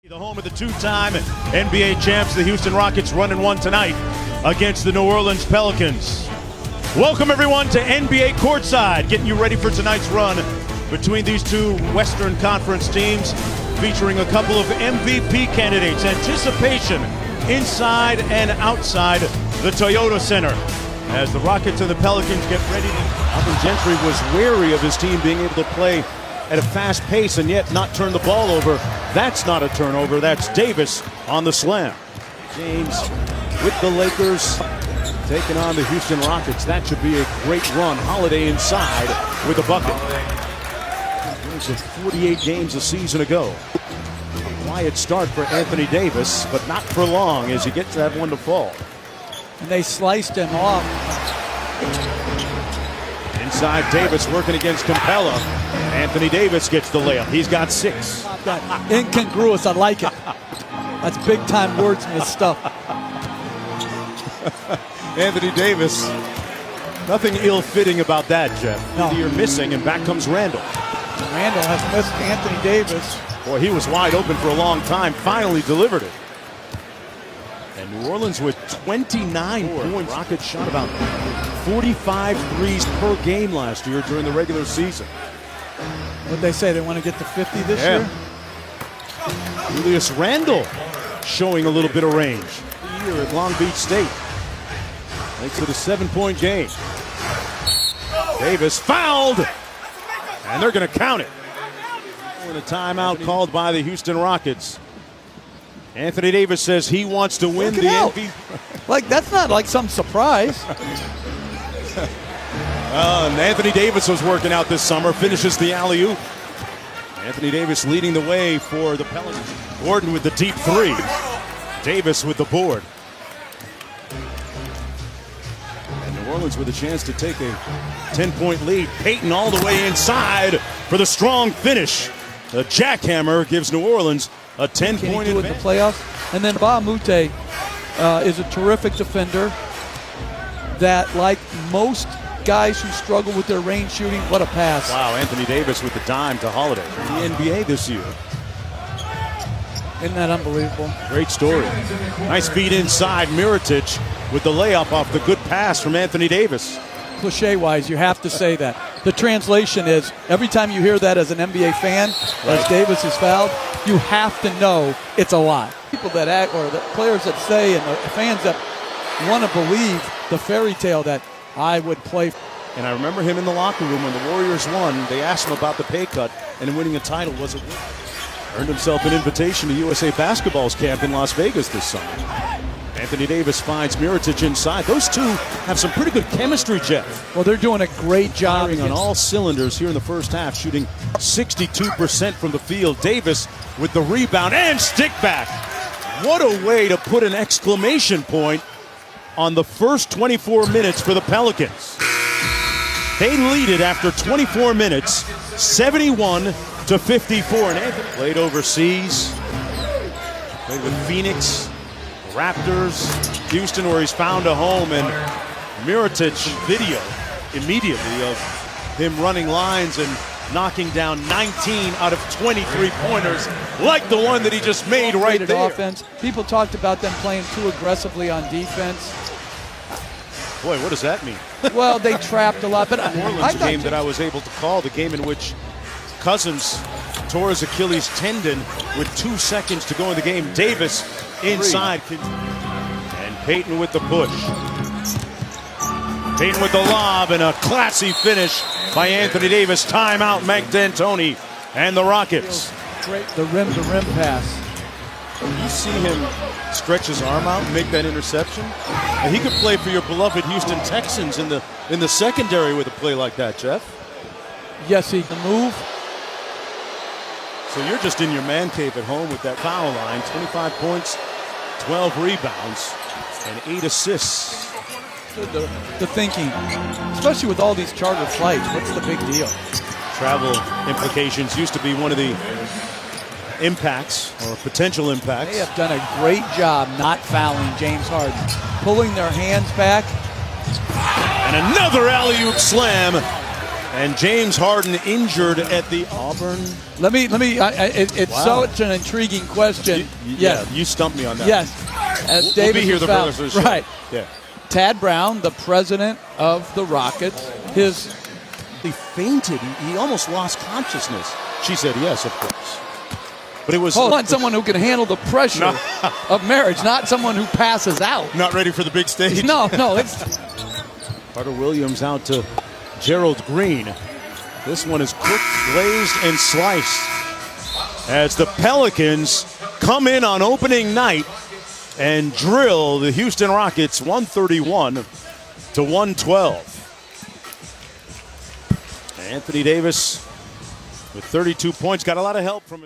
The home of the two-time NBA champs, the Houston Rockets, running one tonight against the New Orleans Pelicans. Welcome everyone to NBA Courtside, getting you ready for tonight's run between these two Western Conference teams, featuring a couple of MVP candidates. Anticipation inside and outside the Toyota Center as the Rockets and the Pelicans get ready. Alvin Gentry was wary of his team being able to play at a fast pace and yet not turn the ball over. That's not a turnover. That's Davis on the slam. James with the Lakers taking on the Houston Rockets. That should be a great run. Holiday inside with a bucket. It was 48 games a season ago. A quiet start for Anthony Davis, but not for long as he gets that one to fall. And they sliced him off. Inside Davis working against Capella. Anthony Davis gets the layup. He's got 6. Incongruous, I like it. That's big-time wordsmith stuff. Anthony Davis, nothing ill-fitting about that, Jeff. No. You're missing, and back comes Randall. Randall has missed Anthony Davis. Boy, he was wide open for a long time. Finally delivered it. And New Orleans with 29 points. Rockets shot about 45 threes per game last year during the regular season. What'd they say? They want to get to 50 this year? Julius Randle showing a little bit of range here at Long Beach State. Thanks to the 7-point game. Davis fouled, and they're going to count it. And a timeout called by the Houston Rockets. Anthony Davis says he wants to win the MVP. Like, that's not like some surprise. And Anthony Davis was working out this summer, finishes the alley-oop. Anthony Davis leading the way for the Pelicans. Gordon with the deep 3. Davis with the board. And New Orleans with a chance to take a 10-point lead. Payton all the way inside for the strong finish. The jackhammer gives New Orleans a 10-point advantage. In the playoffs. And then Ba Mute is a terrific defender that, like most guys who struggle with their range shooting, what a pass. Wow, Anthony Davis with the dime to Holiday in the NBA this year. Isn't that unbelievable? Great story. Nice feed inside. Mirotic with the layup off the good pass from Anthony Davis. Cliche-wise, you have to say that. The translation is, every time you hear that as an NBA fan, as Davis is fouled, you have to know it's a lie. People that act, or the players that say, and the fans that want to believe the fairy tale that I would play. And I remember him in the locker room when the Warriors won. They asked him about the pay cut, and winning a title was a win. Earned himself an invitation to USA Basketball's camp in Las Vegas this summer. Anthony Davis finds Mirotic inside. Those two have some pretty good chemistry, Jeff. Well, they're doing a great job on all cylinders here in the first half, shooting 62% from the field. Davis with the rebound and stick back. What a way to put an exclamation point on the first 24 minutes for the Pelicans. They lead it after 24 minutes, 71-54. And Anthony played overseas, played with Phoenix, Raptors, Houston, where he's found a home. And Mirotic video immediately of him running lines and knocking down 19 out of 23 pointers, like the one that he just made right there. Offense. People talked about them playing too aggressively on defense. Boy, what does that mean? Well, they trapped a lot, but New Orleans game that I was able to call, the game in which Cousins tore his Achilles tendon with 2 seconds to go in the game. Davis inside, and Payton with the push. Payton with the lob, and a classy finish by Anthony Davis. Timeout, Mike D'Antoni and the Rockets. Great, the rim-to-rim pass. You see him stretch his arm out and make that interception, and he could play for your beloved Houston Texans in the secondary with a play like that, Jeff. Yes, he can move. So you're just in your man cave at home with that foul line. 25 points, 12 rebounds, and 8 assists. The thinking, especially with all these charter flights, what's the big deal? Travel implications used to be one of the impacts or potential impacts. They have done a great job not fouling James Harden, pulling their hands back. And another alley-oop slam. And James Harden injured at the Auburn. It's such an intriguing question. Yeah, you stumped me on that. Yes. As We'll be here the fouled. brothers of the show. Right. Yeah. Tad Brown, the president of the Rockets, He fainted. He almost lost consciousness. She said yes, of course. But it was someone who can handle the pressure of marriage, not someone who passes out. not ready for the big stage. No, it's Carter Williams out to Gerald Green. This one is cooked, glazed, and sliced. As the Pelicans come in on opening night and drill the Houston Rockets 131 to 112. Anthony Davis with 32 points, got a lot of help from it.